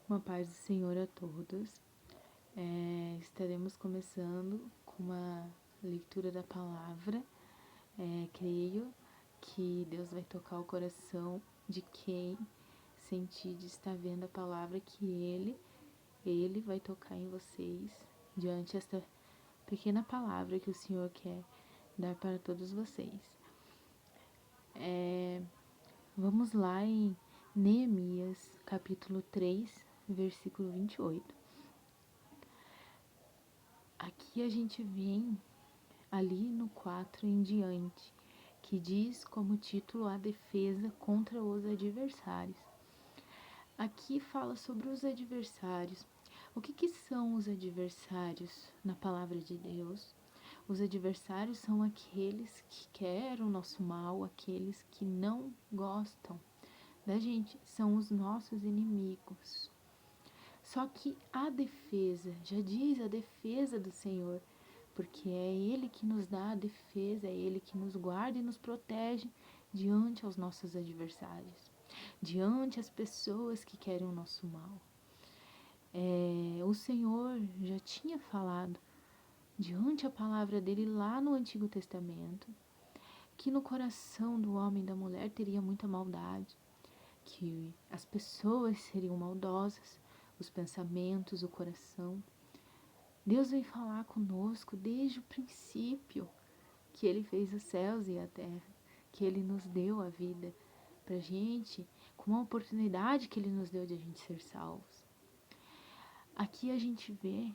Uma paz do Senhor a todos. Estaremos começando com uma leitura da palavra. Creio que Deus vai tocar o coração de quem sentir de estar vendo a palavra, que Ele vai tocar em vocês diante desta pequena palavra que o Senhor quer dar para todos vocês. Vamos lá em Neemias, capítulo 3, versículo 28. Aqui a gente vem ali no 4 em diante, que diz como título a defesa contra os adversários. Aqui fala sobre os adversários. O que são os adversários na palavra de Deus? Os adversários são aqueles que querem o nosso mal, aqueles que não gostam da gente, são os nossos inimigos. Só que a defesa, já diz a defesa do Senhor, porque é Ele que nos dá a defesa, é Ele que nos guarda e nos protege diante aos nossos adversários, diante as pessoas que querem o nosso mal. O Senhor já tinha falado, diante a palavra dele lá no Antigo Testamento, que no coração do homem e da mulher teria muita maldade, que as pessoas seriam maldosas, os pensamentos, o coração. Deus vem falar conosco desde o princípio, que Ele fez os céus e a terra, que Ele nos deu a vida pra gente, com uma oportunidade que Ele nos deu de a gente ser salvos. Aqui a gente vê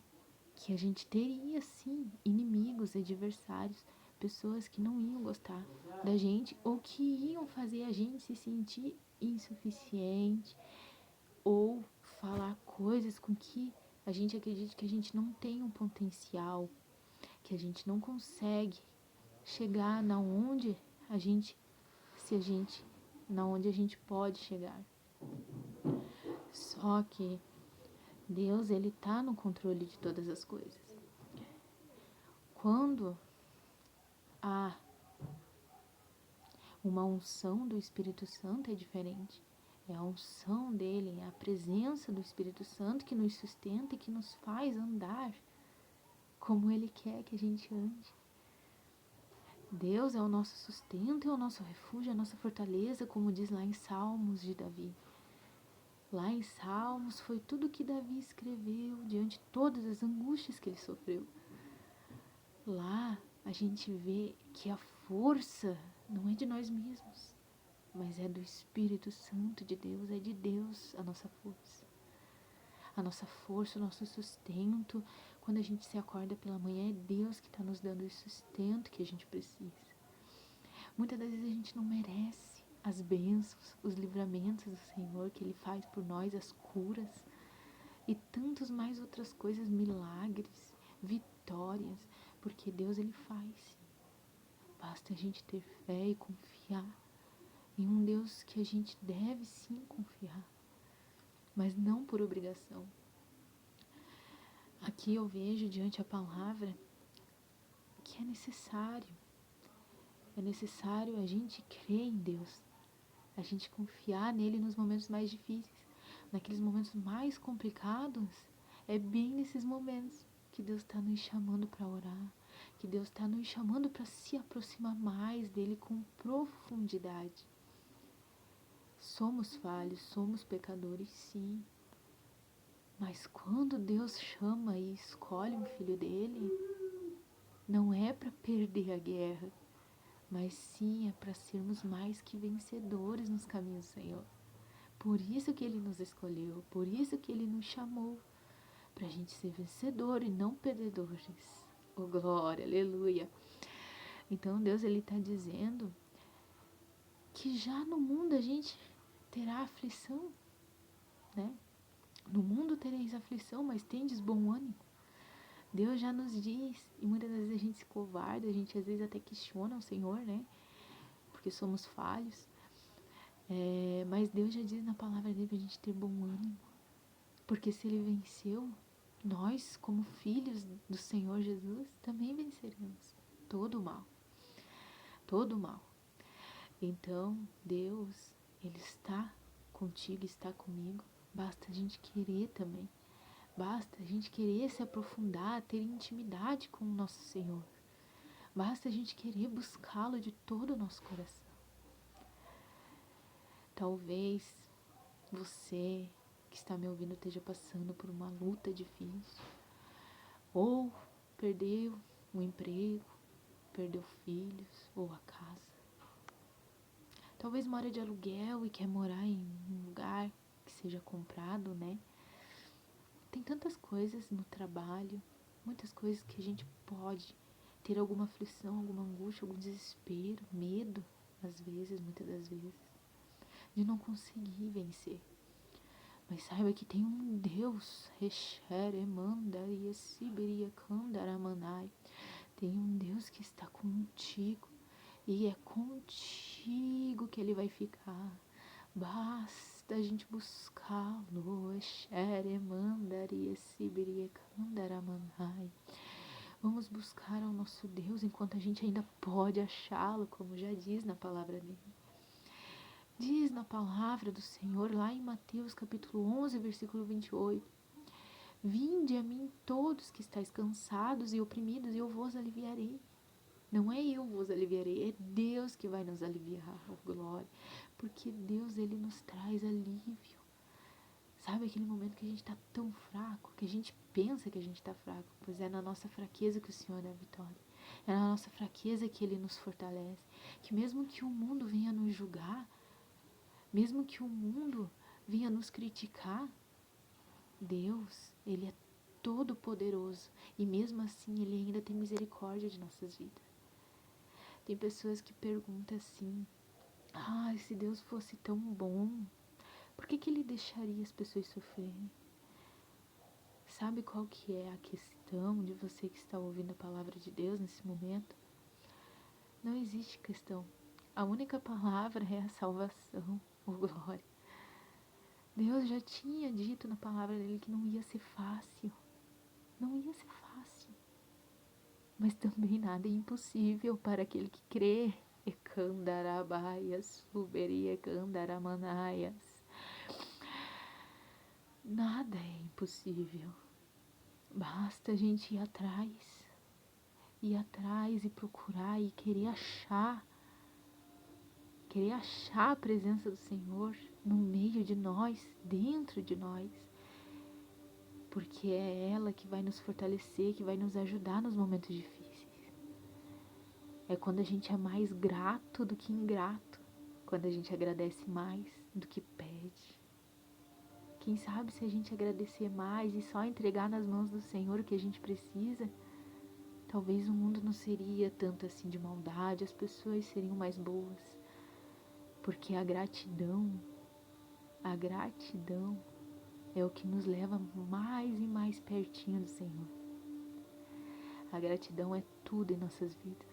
que a gente teria sim inimigos, adversários, pessoas que não iam gostar da gente ou que iam fazer a gente se sentir insuficiente ou falar coisas com que a gente acredita que a gente não tem um potencial, que a gente não consegue chegar na onde a gente pode chegar. Só que Deus, Ele tá no controle de todas as coisas. Quando há uma unção do Espírito Santo é diferente. É a unção dele, é a presença do Espírito Santo que nos sustenta e que nos faz andar como Ele quer que a gente ande. Deus é o nosso sustento, é o nosso refúgio, é a nossa fortaleza, como diz lá em Salmos de Davi. Lá em Salmos foi tudo que Davi escreveu diante de todas as angústias que ele sofreu. Lá a gente vê que a força não é de nós mesmos, mas é do Espírito Santo de Deus, é de Deus a nossa força. A nossa força, o nosso sustento, quando a gente se acorda pela manhã, é Deus que está nos dando o sustento que a gente precisa. Muitas das vezes a gente não merece as bênçãos, os livramentos do Senhor que Ele faz por nós, as curas e tantas mais outras coisas, milagres, vitórias, porque Deus Ele faz. Basta a gente ter fé e confiar em um Deus que a gente deve sim confiar, mas não por obrigação. Aqui eu vejo diante a palavra que é necessário a gente crer em Deus, a gente confiar nele nos momentos mais difíceis, naqueles momentos mais complicados. É bem nesses momentos que Deus está nos chamando para orar, que Deus está nos chamando para se aproximar mais dele com profundidade. Somos falhos, somos pecadores, sim. Mas quando Deus chama e escolhe um filho dele, não é para perder a guerra, mas sim é para sermos mais que vencedores nos caminhos do Senhor. Por isso que Ele nos escolheu, por isso que Ele nos chamou, para a gente ser vencedor e não perdedores. Oh, glória, aleluia. Então Deus, Ele está dizendo que já no mundo a gente terá aflição, né? No mundo tereis aflição, mas tendes bom ânimo. Deus já nos diz, e muitas vezes a gente se covarda, a gente às vezes até questiona o Senhor, né? Porque somos falhos. Mas Deus já diz na palavra dele pra gente ter bom ânimo. Porque se Ele venceu, nós, como filhos do Senhor Jesus, também venceremos todo o mal. Todo o mal. Então, Deus, Ele está contigo, está comigo. Basta a gente querer também. Basta a gente querer se aprofundar, ter intimidade com o nosso Senhor. Basta a gente querer buscá-lo de todo o nosso coração. Talvez você que está me ouvindo esteja passando por uma luta difícil, ou perdeu o emprego, perdeu filhos ou a casa. Talvez mora de aluguel e quer morar em um lugar que seja comprado, né? Tem tantas coisas no trabalho, muitas coisas que a gente pode ter alguma aflição, alguma angústia, algum desespero, medo, às vezes, muitas das vezes, de não conseguir vencer. Mas saiba que tem um Deus, tem um Deus que está contigo, e é contigo que Ele vai ficar. Basta a gente buscá-lo. Vamos buscar ao nosso Deus enquanto a gente ainda pode achá-lo, como já diz na palavra dele. Diz na palavra do Senhor, lá em Mateus capítulo 11, versículo 28. Vinde a mim todos que estáis cansados e oprimidos, e eu vos aliviarei. Não é eu vos aliviarei, é Deus que vai nos aliviar, oh glória. Porque Deus, Ele nos traz alívio. Sabe aquele momento que a gente está tão fraco, que a gente pensa que a gente está fraco, pois é na nossa fraqueza que o Senhor é a vitória. É na nossa fraqueza que Ele nos fortalece. Que mesmo que o mundo venha nos julgar, mesmo que o mundo venha nos criticar, Deus, Ele é todo poderoso. E mesmo assim, Ele ainda tem misericórdia de nossas vidas. Tem pessoas que perguntam assim, se Deus fosse tão bom, por que Ele deixaria as pessoas sofrerem? Sabe qual que é a questão de você que está ouvindo a palavra de Deus nesse momento? Não existe questão. A única palavra é a salvação, ou glória. Deus já tinha dito na palavra dele que não ia ser fácil. Não ia ser fácil. Mas também nada é impossível para aquele que crê. Ekandarabaias, suberia Ekandaramanaias. Nada é impossível. Basta a gente ir atrás e procurar e querer achar a presença do Senhor no meio de nós, dentro de nós. Porque é ela que vai nos fortalecer, que vai nos ajudar nos momentos difíceis. É quando a gente é mais grato do que ingrato, quando a gente agradece mais do que pede. Quem sabe se a gente agradecer mais e só entregar nas mãos do Senhor o que a gente precisa, talvez o mundo não seria tanto assim de maldade, as pessoas seriam mais boas. Porque a gratidão é o que nos leva mais e mais pertinho do Senhor. A gratidão é tudo em nossas vidas.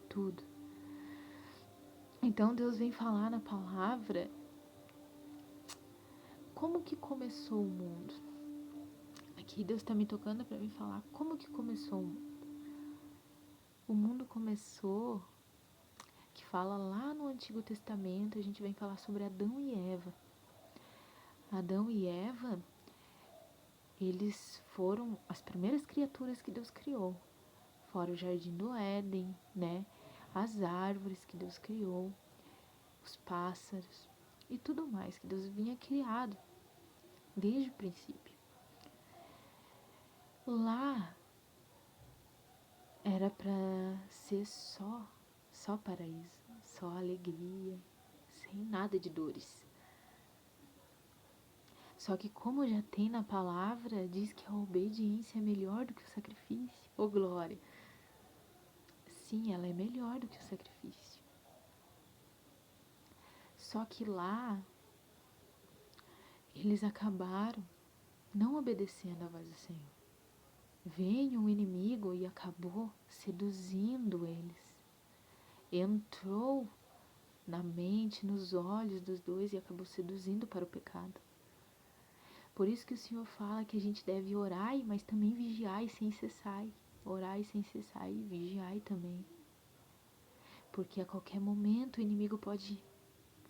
Tudo. Então Deus vem falar na palavra como que começou o mundo. Aqui Deus está me tocando para me falar como que começou o mundo. O mundo começou, que fala lá no Antigo Testamento, a gente vem falar sobre Adão e Eva. Adão e Eva, eles foram as primeiras criaturas que Deus criou. Fora o jardim do Éden, né? As árvores que Deus criou, os pássaros e tudo mais que Deus vinha criado desde o princípio. Lá era para ser só paraíso, só alegria, sem nada de dores. Só que como já tem na palavra, diz que a obediência é melhor do que o sacrifício. Ô glória! Sim, ela é melhor do que o sacrifício. Só que lá, eles acabaram não obedecendo à voz do Senhor. Veio um inimigo e acabou seduzindo eles. Entrou na mente, nos olhos dos dois e acabou seduzindo para o pecado. Por isso que o Senhor fala que a gente deve orar, mas também vigiar sem cessar. Orar sem cessar e vigiar também. Porque a qualquer momento o inimigo pode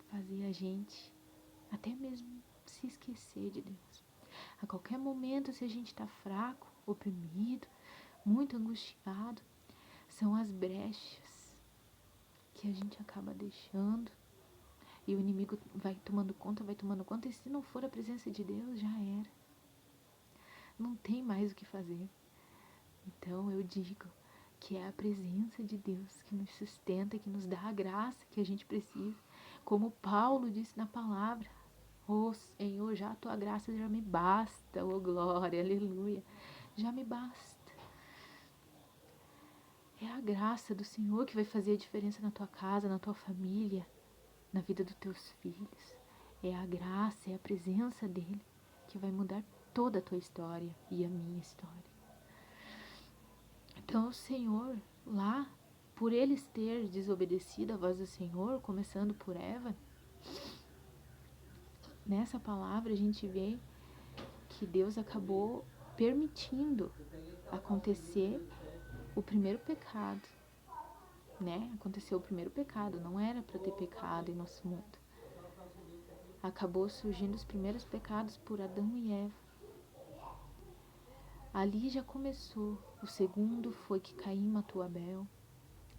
fazer a gente até mesmo se esquecer de Deus. A qualquer momento, se a gente está fraco, oprimido, muito angustiado, são as brechas que a gente acaba deixando e o inimigo vai tomando conta, e se não for a presença de Deus, já era. Não tem mais o que fazer. Então eu digo que é a presença de Deus que nos sustenta, que nos dá a graça que a gente precisa. Como Paulo disse na palavra, ó Senhor, já a tua graça já me basta, ó glória, aleluia, já me basta. É a graça do Senhor que vai fazer a diferença na tua casa, na tua família, na vida dos teus filhos. É a graça, é a presença dele que vai mudar toda a tua história e a minha história. Então o Senhor, lá, por eles ter desobedecido a voz do Senhor, começando por Eva, nessa palavra a gente vê que Deus acabou permitindo acontecer o primeiro pecado, né? Aconteceu o primeiro pecado, não era para ter pecado em nosso mundo. Acabou surgindo os primeiros pecados por Adão e Eva. Ali já começou. O segundo foi que Caim matou Abel.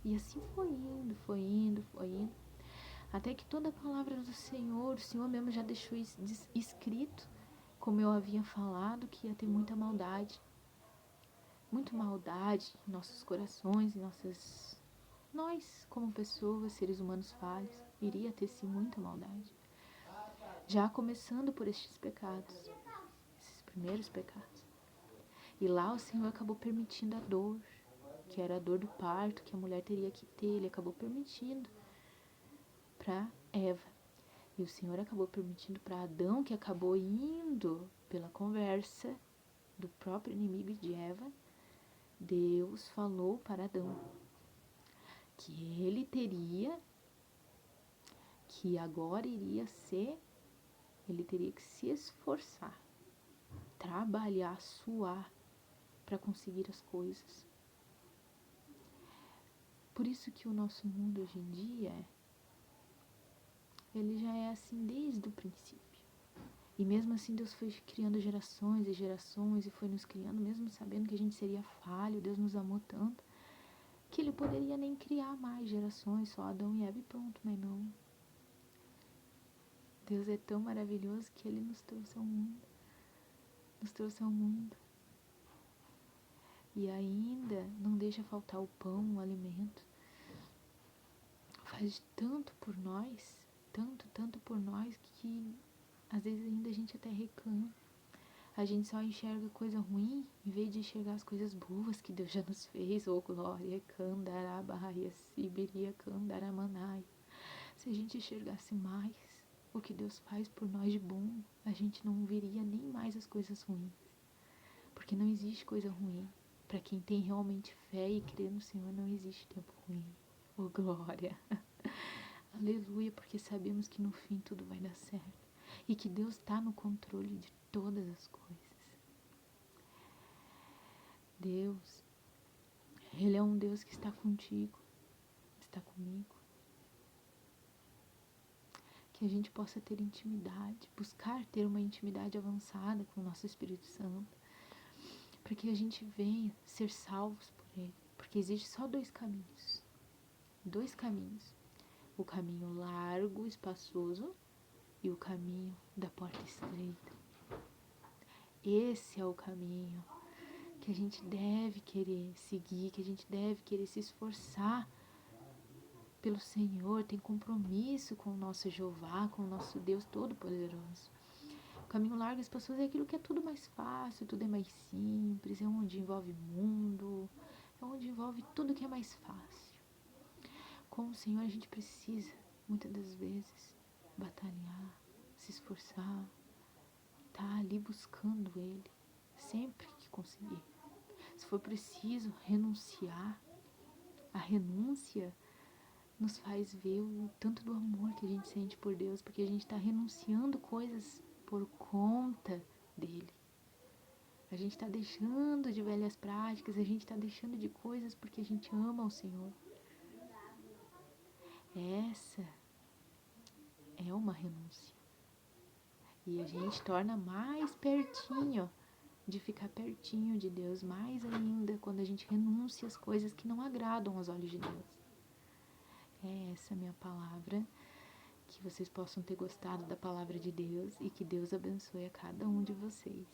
E assim foi indo. Até que toda a palavra do Senhor, o Senhor mesmo já deixou escrito, como eu havia falado, que ia ter muita maldade. Muita maldade em nossos corações, nós, como pessoas, seres humanos falhos, iria ter sim muita maldade. Já começando por estes pecados, esses primeiros pecados. E lá o Senhor acabou permitindo a dor, que era a dor do parto, que a mulher teria que ter. Ele acabou permitindo para Eva. E o Senhor acabou permitindo para Adão, que acabou indo pela conversa do próprio inimigo de Eva. Deus falou para Adão que agora ele teria que se esforçar, trabalhar, suar para conseguir as coisas. Por isso que o nosso mundo hoje em dia, ele já é assim desde o princípio. E mesmo assim Deus foi criando gerações e gerações e foi nos criando, mesmo sabendo que a gente seria falho. Deus nos amou tanto que ele poderia nem criar mais gerações, só Adão e Eva e pronto, mas não. Deus é tão maravilhoso que ele nos trouxe ao mundo. E ainda não deixa faltar o pão, o alimento. Faz tanto por nós, tanto por nós, que às vezes ainda a gente até reclama. A gente só enxerga coisa ruim em vez de enxergar as coisas boas que Deus já nos fez. Oh glória, Candarabaia, Sibiria, Candaramanai. Se a gente enxergasse mais o que Deus faz por nós de bom, a gente não veria nem mais as coisas ruins. Porque não existe coisa ruim. Para quem tem realmente fé e crê no Senhor, não existe tempo ruim. Oh glória. Aleluia, porque sabemos que no fim tudo vai dar certo. E que Deus está no controle de todas as coisas. Deus, Ele é um Deus que está contigo, está comigo. Que a gente possa ter intimidade, buscar ter uma intimidade avançada com o nosso Espírito Santo, para que a gente venha ser salvos por Ele. Porque existe só dois caminhos. O caminho largo, espaçoso, e o caminho da porta estreita. Esse é o caminho que a gente deve querer seguir, que a gente deve querer se esforçar pelo Senhor, tem compromisso com o nosso Jeová, com o nosso Deus Todo-Poderoso. O caminho largo e espaçoso é aquilo que é tudo mais fácil, tudo é mais simples, é onde envolve mundo, é onde envolve tudo que é mais fácil. Com o Senhor a gente precisa, muitas das vezes, batalhar, se esforçar, tá ali buscando Ele, sempre que conseguir. Se for preciso renunciar, a renúncia nos faz ver o tanto do amor que a gente sente por Deus, porque a gente está renunciando coisas por conta dEle. A gente está deixando de velhas práticas, a gente está deixando de coisas porque a gente ama o Senhor. Essa é uma renúncia. E a gente torna mais pertinho, de ficar pertinho de Deus, mais ainda quando a gente renuncia às coisas que não agradam aos olhos de Deus. É essa a minha palavra, que vocês possam ter gostado da palavra de Deus e que Deus abençoe a cada um de vocês.